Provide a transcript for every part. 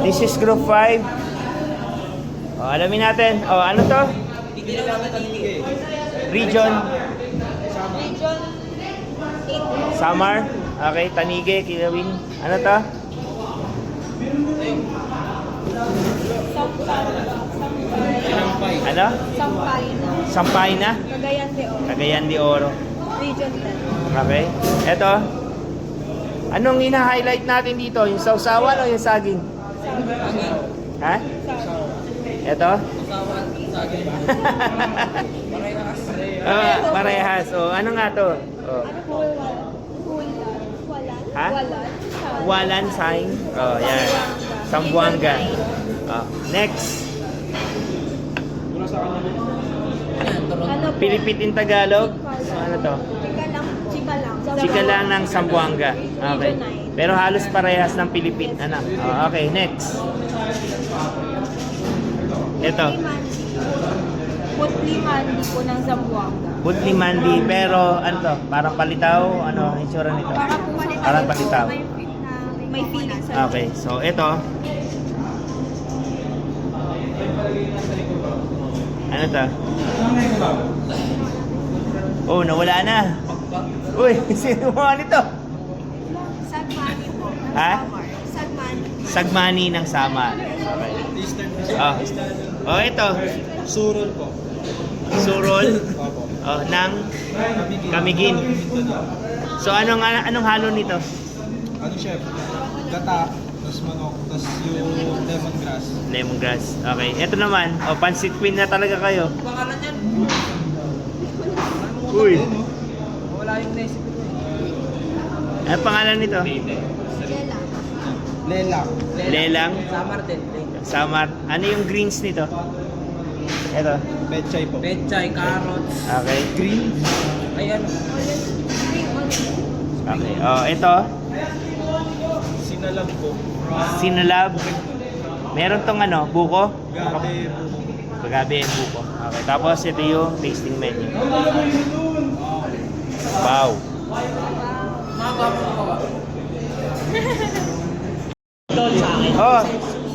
This is group 5. Alamin natin. Ano to? Region. Region 8. Samar. Okay, Tanige, Kilawin. Ano to? Ano? Sampay na? Cagayan de Oro. Region 10. Okay. Ito. Anong ina-highlight natin dito? Yung sausawan o yung saging? Ha? Ito? Parehas. Ano nga to? Ano po? Ha? Walan sign. Yan. Sambuanga. Next. Ano po? Pilipitin Tagalog. Ano to? Chika lang ng Sambuanga. Okay. Pero halos parehas ng Pilipin. Okay, next. Ito. Putli mandi po ng Zamboanga. Putli mandi, pero ano to? Parang palitaw? Ano ang itsura nito? Parang palitaw. May feeling sa Okay, so ito. Ano to? Nawala na. Uy, sino mo nito? Sagmani po. Ha? Sagmani. Sagmani ng Samar. Okay. Ito. Surol po. Surol ng Camiguin. So anong halo nito? Ano chef? Gata, tas manok, tas yung lemongrass. Lemongrass. Okay. Ito naman, pancit queen na talaga kayo. Pangalan yan? Uy. Wala yung recipe ko. Ano pangalan nito? Lelang. Lelang. Samar din. Samar. Ano yung greens nito? Ito. Pechay po. Pechay, carrots. Okay. Green. Ayan. Okay. Ito. Sinalab po. Sinulab. Meron tong buko. Gabi. Gabi and buko. Okay. Tapos ito yung tasting menu. Wow.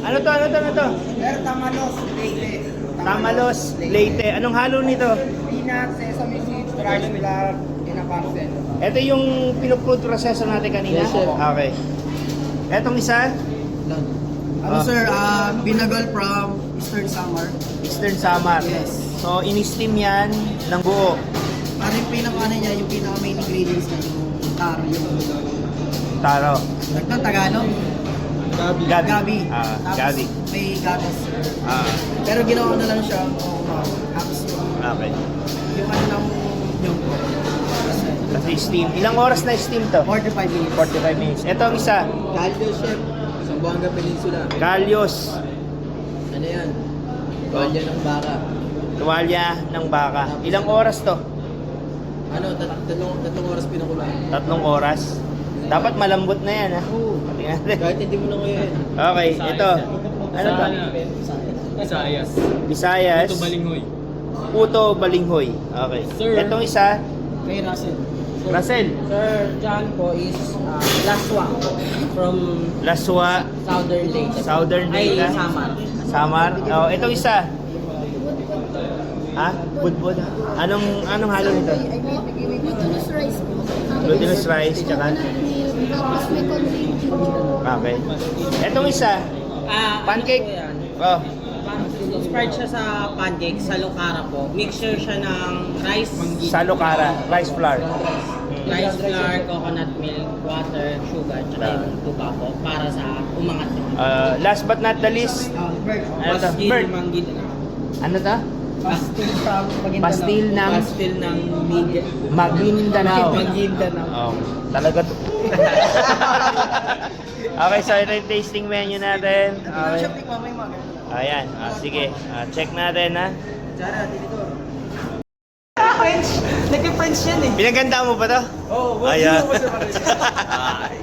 Ano to? Tamalos, Leyte. Tamalos, Leyte. Anong halo nito? Peanut, sesame seeds, rice flour, in a parcel. Ito yung pinupfruit proseso natin kanina? Yes, sir. Okay. Etong isa? Sir, binagol from Eastern Samar. Eastern Samar. Yes. So, in-steam yan ng buo. Parang yung niya, yung pinaka-main ingredients niya, yung taro, yung Taro. Nagtang Tagalog, Gabi. gabi. Gabi. Tapos Gabi. may gatas. Ah, Pero ginawa ko na lang siya, tapos okay. yung yung Kasi steam. Ilang oras na steam to? 45 minutes. 45 minutes. Ito ang isa. Caldo chef, Zamboanga Peninsula. Kalyos. Ano yan? Tuwalya ng baka. Tuwalya ng baka. Ilang oras to? Ano, tatlong oras pinakulaan. 3 oras. Dapat malambot na yan, ha? Oo. Tingnan natin. Kahit hindi mo na ngayon. Okay, ito. Ano to? Visayas. Visayas. Balinghoy. Puto Balinghoy. Okay. Sir. Itong isa, Kay Russell. Russell. Sir John po is Laswa from Laswa, Southern Leyte. Southern Leyte. Ay, Samar. Samar. Itong isa. Ha? Budbud. Anong halo nito? Glutinous rice po. Glutinous rice, tsaka? Tapos may contained Okay. Itong isa. Pancake. Ano po yan? Oh. Inspired siya sa pancake, sa Lokara po. Mixture siya ng rice, Salokara, rice flour. rice flour, coconut milk, water, sugar, tsaka yung tuba po para sa umangat naman. Last but not the least, ano to? Pastil, Bird. Ano to? Pastil from Maguindanao. Pastil ng Pastil ng Maguindanao. Maguindanao. Oh, talaga to. Okay, so ito yung tasting menu natin. Okay. Ayan, sige. Check natin, ha. French! Nag-French yan eh. Pinaganda mo ba to? Oo, Ayan.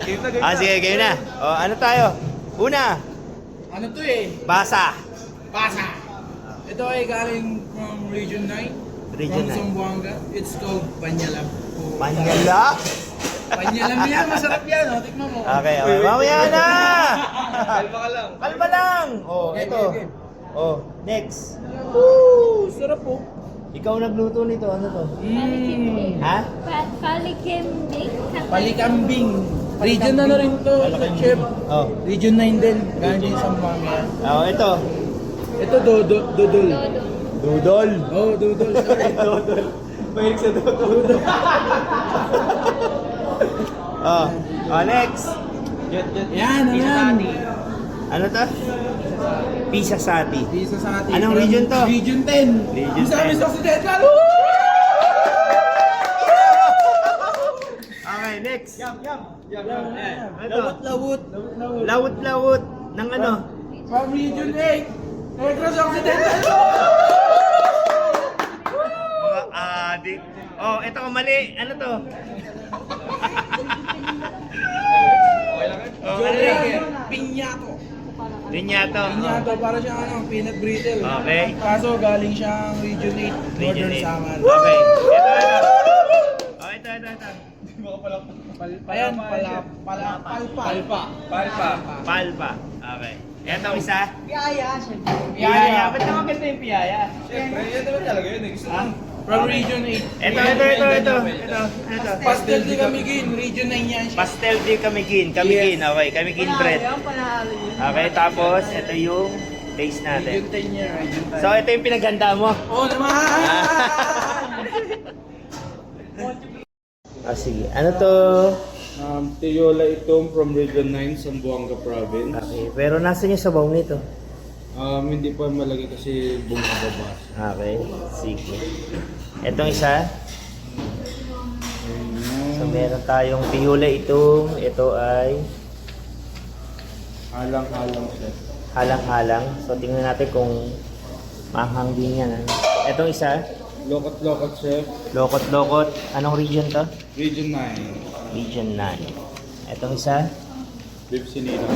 Game na. Sige, game na. Ano tayo? Una, Ano to eh? basa. Pasa. Ito ay galing from Region 9. Region from 9. Zamboanga. It's called Panyalam. Manyala. Panyalam yan, masarap yan. Tikman mo. Okay. Mamaya na! Kalma ka lang. Kalma lang! Oh, ito. Oh, next. Sarap po. Ikaw nagluto nito, ano to? Ha? Palikembing. Palikambing. Region na rin to, chef. Oh. Region 9 din. Galing din sa Mami. Oh, ito. Ito, dodol. Dudol. Oh, dodol. Sorry. Dudol. Mahilig sa dudol. Oh. Oh, next. Yan, yan. Ano to? Pisa Sati. Pisa sa atin. Anong region to? Region 10. Region Sa amin 10. sa Occidental. Okay, next. Yum. Ano to? Lawut. Lawut-lawut ng ano? From Region 8. Negros Occidental. Mga adik. Oh, ito mali. Ano to? Oh, ano yun? Pinyato. Linyato. Pinyato, para siyang peanut brittle. Okay. Kaso galing siyang Region 8. Region Northern 8. Samar. Okay. Ito. Oh, ito. Ayan, palpa. Palpa. Okay. Ito isa. Piyaya, syempre. Piyaya. Ba't naman ganda yung piyaya? Siyempre, yan naman talaga yun. From Region 8. Ito. Pastel di Camiguin, Region 9 yan siya. Pastel di Camiguin. Okay, Camiguin bread. Okay, tapos ito yung taste natin. Region 10 niya, Region 10. So, ito yung pinaghanda mo. Oo naman! Sige. Ano to? Tiola Itom from Region 9, Zamboanga Province. Okay, pero nasa yung sabaw nito? Hindi pa malagay kasi bumababa. Okay, sige. Itong isa. So, meron tayong pihula itong. Ito ay Halang-halang siya. halang-halang. So, tingnan natin kung mahang din yan. Itong isa, Lokot-lokot chef, lokot-lokot. Anong region to? Region 9. Region 9. Itong isa, Beef Sinina.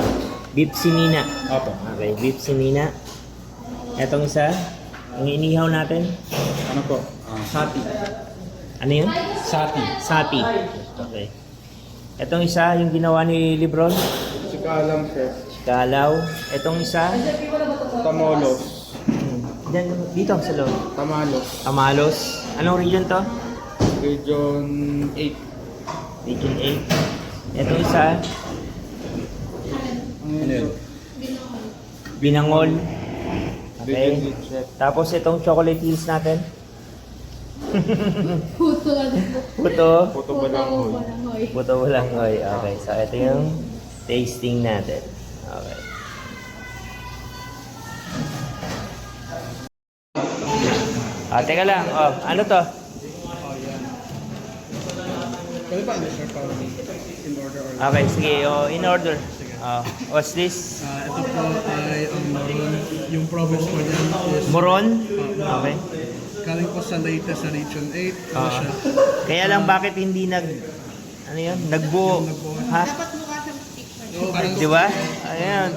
beef sinina. Apo. Okay, beef sinina. Itong isa, ang inihaw natin. Ano po? Sati. Ano yun? Sati. Sati. Okay. Itong isa, yung ginawa ni Lebron. Sikalang chef. Kalaw. Itong isa, Tamolos. dyan, dito sa loob. Tamalos. Amalos. Anong region to? Region 8. Region 8. Itong isa, Ano yun? Binangol. Okay. Region 8 chef. Tapos itong chocolate hills natin. Puto. Puto. Puto Balanghoy. Balanghoy. Puto Balanghoy. Okay. So ito yung tasting natin. Okay. Teka lang. Oh, ano to? Pwede ba ano, sir? Para in order or... Okay, sige. Oh, in order. What's this? ito po ay ang Moron. Yung province po niyan is... Moron? Okay. Galing po sa Leyte sa Region 8. Ano siya? Kaya lang bakit hindi ano yun? Nagbuo? Ha? Oo, parang... Di ba? Ayan.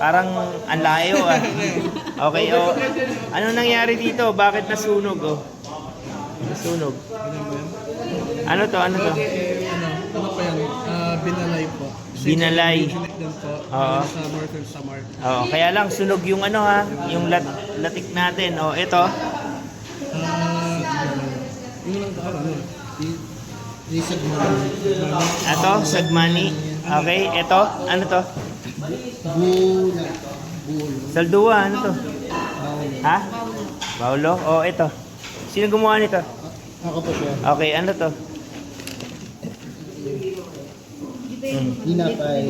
Parang ang layo ah. Okay, oh. Ano nangyari dito? Bakit nasunog oh? Nasunog. Ano to? Ano to? Ano pa yan? Binalay po. Binalay. Region 8 din po. Oo. Sa Northern Samar. Oh, kaya lang sunog yung ano ha, yung latik natin. Oh, ito. Yung lang ano? Isag mo. Ito, sagmani. Okay, ito. Ano to? Saldua, ano to? Ha? Baulo? Oh, ito. Sino gumawa nito? Ako po siya. Okay, ano to? Dinapay.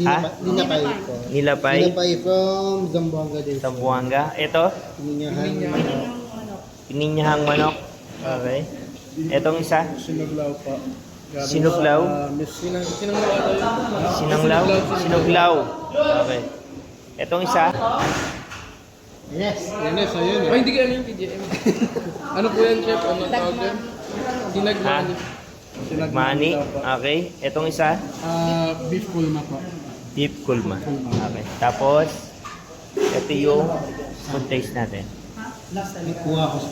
Ha? Dinapay po. Nilapay. Dinapay from Zamboanga din. Sambuanga. Ito. Pininyahan. Pininyahang manok. Okay. Etong isa. Sinuglaw po. Sinuglaw. Sinuglaw ata yun. Sinanglaw. Sinuglaw. Okay. Etong isa. Yes. Yes, ayun eh. Ay, hindi ka ano yung TGM. Ano po yan, chef? Ano tawag yan? Ha? Sinagmani. Mani. Okay. Etong isa. Beef pulma po. Deep kulma. Okay. Tapos, ito yung food taste natin. Kuha ko sa